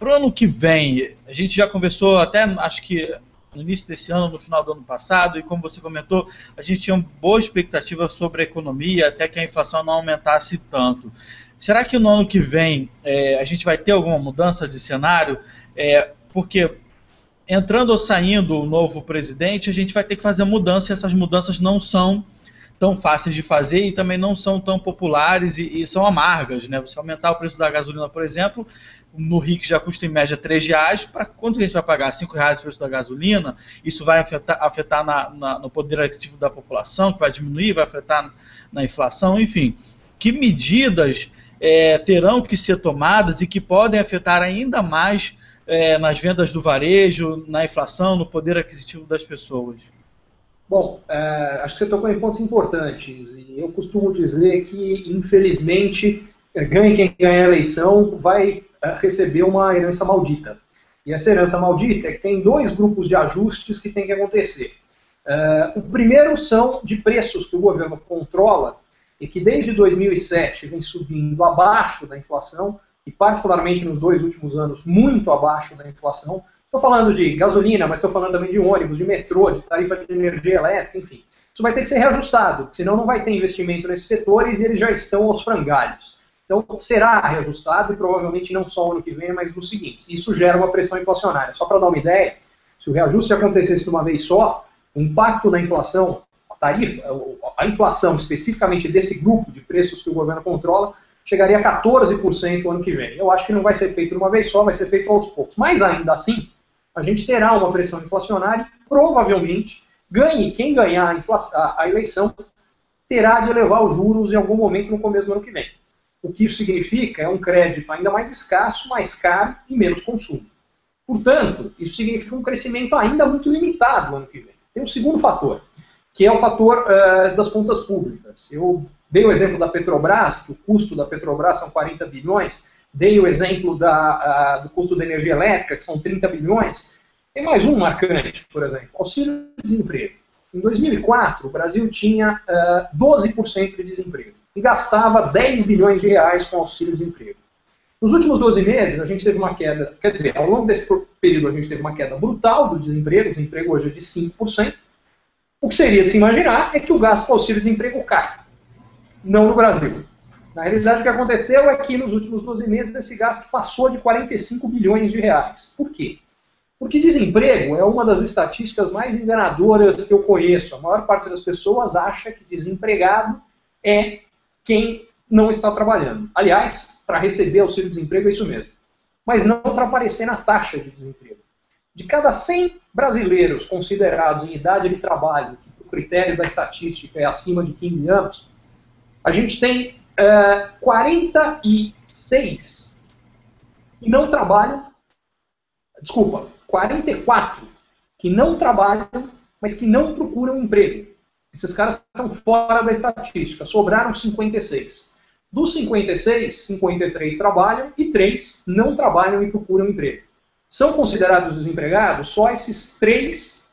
para o ano que vem, a gente já conversou até, acho que no início desse ano, no final do ano passado, e como você comentou, a gente tinha uma boa expectativa sobre a economia, até que a inflação não aumentasse tanto. Será que no ano que vem a gente vai ter alguma mudança de cenário? Porque entrando ou saindo o novo presidente, a gente vai ter que fazer mudança, e essas mudanças não são tão fáceis de fazer e também não são tão populares e são amargas, né? Você aumentar o preço da gasolina, por exemplo, no Rio que já custa em média R$3, para quanto a gente vai pagar? R$5 o preço da gasolina? Isso vai afetar no poder aquisitivo da população, que vai diminuir, vai afetar na inflação, enfim. Que medidas terão que ser tomadas e que podem afetar ainda mais nas vendas do varejo, na inflação, no poder aquisitivo das pessoas? Bom, acho que você tocou em pontos importantes, e eu costumo dizer que, infelizmente, ganhe quem ganha a eleição vai receber uma herança maldita. E essa herança maldita é que tem dois grupos de ajustes que tem que acontecer. O primeiro são de preços que o governo controla e que desde 2007 vem subindo abaixo da inflação, e particularmente nos 2 últimos anos muito abaixo da inflação. Estou falando de gasolina, mas estou falando também de ônibus, de metrô, de tarifa de energia elétrica, enfim. Isso vai ter que ser reajustado, senão não vai ter investimento nesses setores e eles já estão aos frangalhos. Então será reajustado e provavelmente não só no ano que vem, mas no seguinte. Isso gera uma pressão inflacionária. Só para dar uma ideia, se o reajuste acontecesse de uma vez só, o impacto na inflação, a inflação especificamente desse grupo de preços que o governo controla, chegaria a 14% no ano que vem. Eu acho que não vai ser feito de uma vez só, vai ser feito aos poucos. Mas ainda assim, a gente terá uma pressão inflacionária e provavelmente quem ganhar a eleição terá de elevar os juros em algum momento no começo do ano que vem. O que isso significa é um crédito ainda mais escasso, mais caro e menos consumo. Portanto, isso significa um crescimento ainda muito limitado no ano que vem. Tem um segundo fator, que é o fator das contas públicas. Eu dei o exemplo da Petrobras, que o custo da Petrobras são 40 bilhões, dei o exemplo do custo da energia elétrica, que são 30 bilhões. Tem mais um marcante, por exemplo, auxílio-desemprego. Em 2004, o Brasil tinha 12% de desemprego e gastava 10 bilhões de reais com auxílio-desemprego. Nos últimos 12 meses, a gente teve uma queda, quer dizer, ao longo desse período a gente teve uma queda brutal do desemprego, o desemprego hoje é de 5%. O que seria de se imaginar é que o gasto com auxílio-desemprego cai. Não no Brasil. Na realidade, o que aconteceu é que nos últimos 12 meses esse gasto passou de 45 bilhões de reais. Por quê? Porque desemprego é uma das estatísticas mais enganadoras que eu conheço. A maior parte das pessoas acha que desempregado é quem não está trabalhando. Aliás, para receber auxílio-desemprego é isso mesmo. Mas não para aparecer na taxa de desemprego. De cada 100 brasileiros considerados em idade de trabalho, que o critério da estatística é acima de 15 anos, a gente tem 46 que não trabalham, 44 que não trabalham, mas que não procuram emprego. Esses caras estão fora da estatística, sobraram 56. Dos 56, 53 trabalham e 3 não trabalham e procuram emprego. São considerados desempregados só esses 3,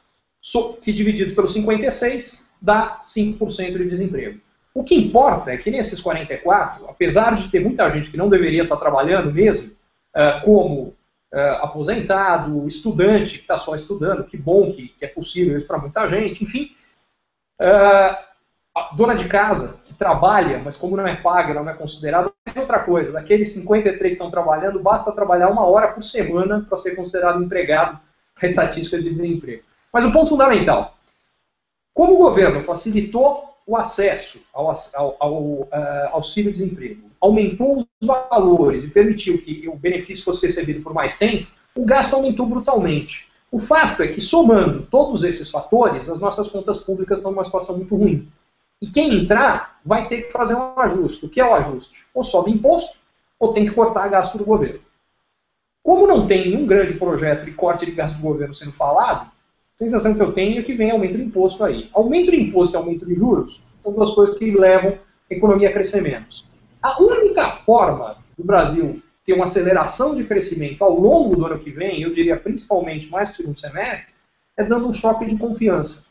que divididos pelos 56, dá 5% de desemprego. O que importa é que nesses 44, apesar de ter muita gente que não deveria estar trabalhando mesmo, como aposentado, estudante que está só estudando, que bom que é possível isso para muita gente, enfim, a dona de casa que trabalha, mas como não é paga, não é considerada, é outra coisa. Daqueles 53 que estão trabalhando, basta trabalhar 1 hora por semana para ser considerado empregado para a estatística de desemprego. Mas o ponto fundamental, como o governo facilitou o acesso ao auxílio-desemprego, aumentou os valores e permitiu que o benefício fosse recebido por mais tempo, o gasto aumentou brutalmente. O fato é que, somando todos esses fatores, as nossas contas públicas estão numa situação muito ruim. E quem entrar vai ter que fazer um ajuste. O que é o ajuste? Ou sobe imposto, ou tem que cortar gasto do governo. Como não tem nenhum grande projeto de corte de gasto do governo sendo falado, a sensação que eu tenho é que vem aumento de imposto aí. Aumento de imposto e aumento de juros são duas coisas que levam a economia a crescer menos. A única forma do Brasil ter uma aceleração de crescimento ao longo do ano que vem, eu diria principalmente mais para o segundo semestre, é dando um choque de confiança.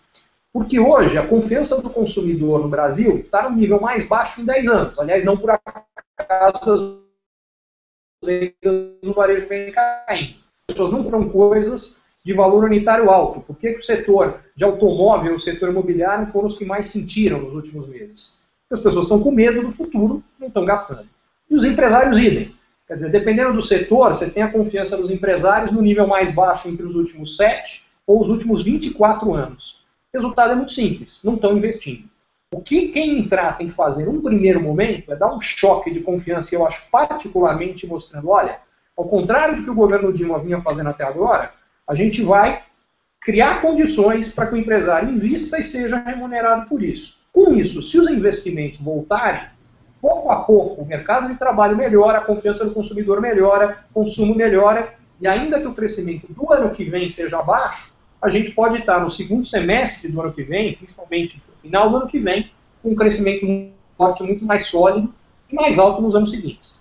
Porque hoje a confiança do consumidor no Brasil está no nível mais baixo em 10 anos. Aliás, não por acaso vendas do varejo vem caindo. As pessoas não compram coisas de valor unitário alto. Por que o setor de automóvel e o setor imobiliário foram os que mais sentiram nos últimos meses? Porque as pessoas estão com medo do futuro, não estão gastando. E os empresários idem. Quer dizer, dependendo do setor, você tem a confiança dos empresários no nível mais baixo entre os últimos 7 ou os últimos 24 anos. O resultado é muito simples, não estão investindo. O que quem entrar tem que fazer num primeiro momento é dar um choque de confiança, que eu acho particularmente mostrando, olha, ao contrário do que o governo Dilma vinha fazendo até agora, a gente vai criar condições para que o empresário invista e seja remunerado por isso. Com isso, se os investimentos voltarem, pouco a pouco o mercado de trabalho melhora, a confiança do consumidor melhora, o consumo melhora, e ainda que o crescimento do ano que vem seja baixo, a gente pode estar no segundo semestre do ano que vem, principalmente no final do ano que vem, com um crescimento muito forte, muito mais sólido e mais alto nos anos seguintes.